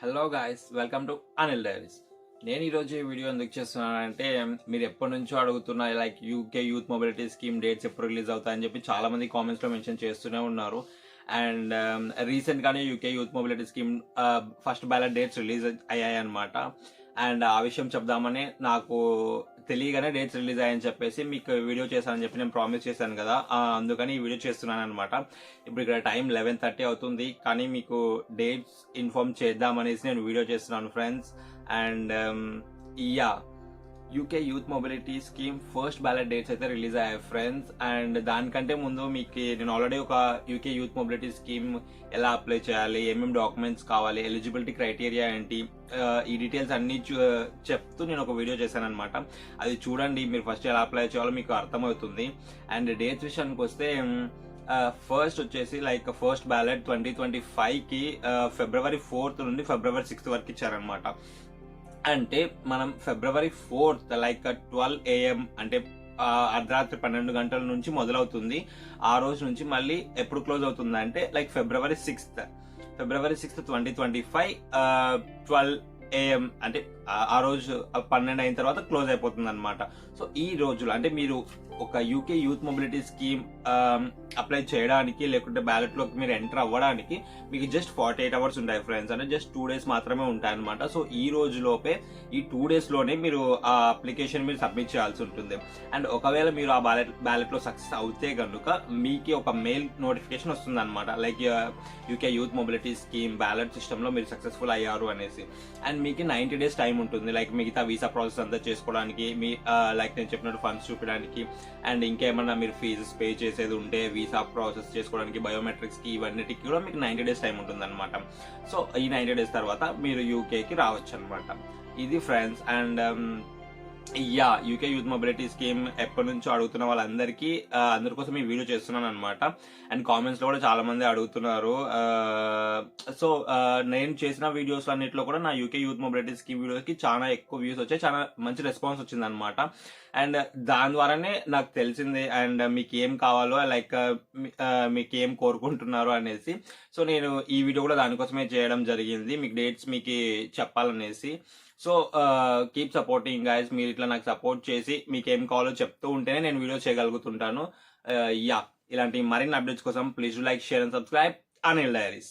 Hello guys, welcome to Anil diaries. నేను ఈరోజు ఈ వీడియో ఎందుకు చేస్తున్నానంటే, మీరు ఎప్పటి నుంచో అడుగుతున్న like UK youth mobility scheme dates ఎప్పుడు రిలీజ్ అవుతాయని చెప్పి చాలా మంది కామెంట్స్లో మెన్షన్ చేస్తూనే ఉన్నారు. అండ్ రీసెంట్గానే UK youth mobility scheme first ballot dates release అయ్యాయి అనమాట. అండ్ ఆ విషయం చెప్దామని నాకు తెలియగానే డేట్స్ రిలీజ్ అయ్యాయని చెప్పేసి మీకు వీడియో చేశానని చెప్పి నేను ప్రామిస్ చేశాను కదా, అందుకని ఈ వీడియో చేస్తున్నాను అనమాట. ఇప్పుడు ఇక్కడ టైం 11:30 అవుతుంది, కానీ మీకు డేట్స్ ఇన్ఫార్మ్ చేద్దామనేసి నేను వీడియో చేస్తున్నాను friends. And yeah, UK youth mobility scheme first ballot dates అయితే రిలీజ్ అయ్యాయి ఫ్రెండ్స్. అండ్ దానికంటే ముందు మీకు నేను ఆల్రెడీ ఒక యూకే యూత్ మొబిలిటీ స్కీమ్ ఎలా అప్లై చేయాలి, ఏమేమి డాక్యుమెంట్స్ కావాలి, ఎలిజిబిలిటీ క్రైటీరియా ఏంటి, ఈ డీటెయిల్స్ అన్ని చెప్తూ నేను ఒక వీడియో చేశాను అనమాట. అది చూడండి, మీరు ఫస్ట్ ఎలా అప్లై చేయాలో మీకు అర్థమవుతుంది. అండ్ డేట్స్ విషయానికి వస్తే ఫస్ట్ వచ్చేసి లైక్ ఫస్ట్ బ్యాలెట్ 2025కి February 4th నుండి February 6th వరకు ఇచ్చారనమాట. అంటే మనం February 4th లైక్ 12 AM అంటే అర్ధరాత్రి 12 గంటల నుంచి మొదలవుతుంది. ఆ రోజు నుంచి మళ్ళీ ఎప్పుడు క్లోజ్ అవుతుంది అంటే లైక్ February 6th 2025 12 AM అంటే ఆ రోజు 12 అయిన తర్వాత క్లోజ్ అయిపోతుంది అనమాట. సో ఈ రోజులు అంటే మీరు ఒక UK youth mobility scheme apply చేయడానికి లేకుంటే బ్యాలెట్ లోకి మీరు ఎంటర్ అవ్వడానికి మీకు జస్ట్ 48 hours ఉంటాయి ఫ్రెండ్స్. అంటే జస్ట్ 2 days మాత్రమే ఉంటాయి అనమాట. సో ఈ రోజు లోపే ఈ 2 days లోనే మీరు ఆ అప్లికేషన్ మీరు సబ్మిట్ చేయాల్సి ఉంటుంది. అండ్ ఒకవేళ మీరు ఆ బ్యాలెట్ లో సక్సెస్ అవుతే కనుక మీకు ఒక మెయిల్ నోటిఫికేషన్ వస్తుంది అనమాట, like UK youth mobility scheme ballot system లో మీరు సక్సెస్ఫుల్ అయ్యారు అనేసి. అండ్ మీకు 90 days టైం ఉంటుంది, లైక్ మిగతా వీసా ప్రాసెస్ అంతా చేసుకోవడానికి, మీ లైక్ నేను చెప్పినట్టు ఫండ్స్ చూపించడానికి, అండ్ ఇంకేమన్నా మీరు ఫీజెస్ పే చేసేది ఉంటే వీసా ప్రాసెస్ చేసుకోవడానికి, బయోమెట్రిక్స్ కి, ఇవన్నిటికి కూడా మీకు 90 days టైం ఉంటుంది అనమాట. సో ఈ 90 days తర్వాత మీరు యూకేకి రావచ్చు అనమాట. ఇది friends. And yeah, UK youth mobility scheme ఎప్పటి నుంచో అడుగుతున్న వాళ్ళందరికీ అందరి కోసం ఈ వీడియో చేస్తున్నాను అనమాట. అండ్ కామెంట్స్ లో కూడా చాలా మంది అడుగుతున్నారు. సో నేను చేసిన వీడియోస్ అన్నింటిలో కూడా నా UK youth mobility scheme videos కి చాలా ఎక్కువ వ్యూస్ వచ్చాయి, చాలా మంచి రెస్పాన్స్ వచ్చింది అనమాట. అండ్ దాని ద్వారానే నాకు తెలిసింది అండ్ మీకు ఏం కావాలో, లైక్ మీకు ఏం కోరుకుంటున్నారు అనేసి. సో నేను ఈ వీడియో కూడా దానికోసమే చేయడం జరిగింది, మీకు డేట్స్ మీకు చెప్పాలనేసి. So keep supporting guys. మీరు ఇట్లా నాకు సపోర్ట్ చేసి మీకు ఏం కావాలో చెప్తూ ఉంటేనే నేను వీడియో చేయగలుగుతుంటాను. యా, ఇలాంటి మరిన్ని అప్డేట్స్ కోసం please like, share and subscribe Anil diaries.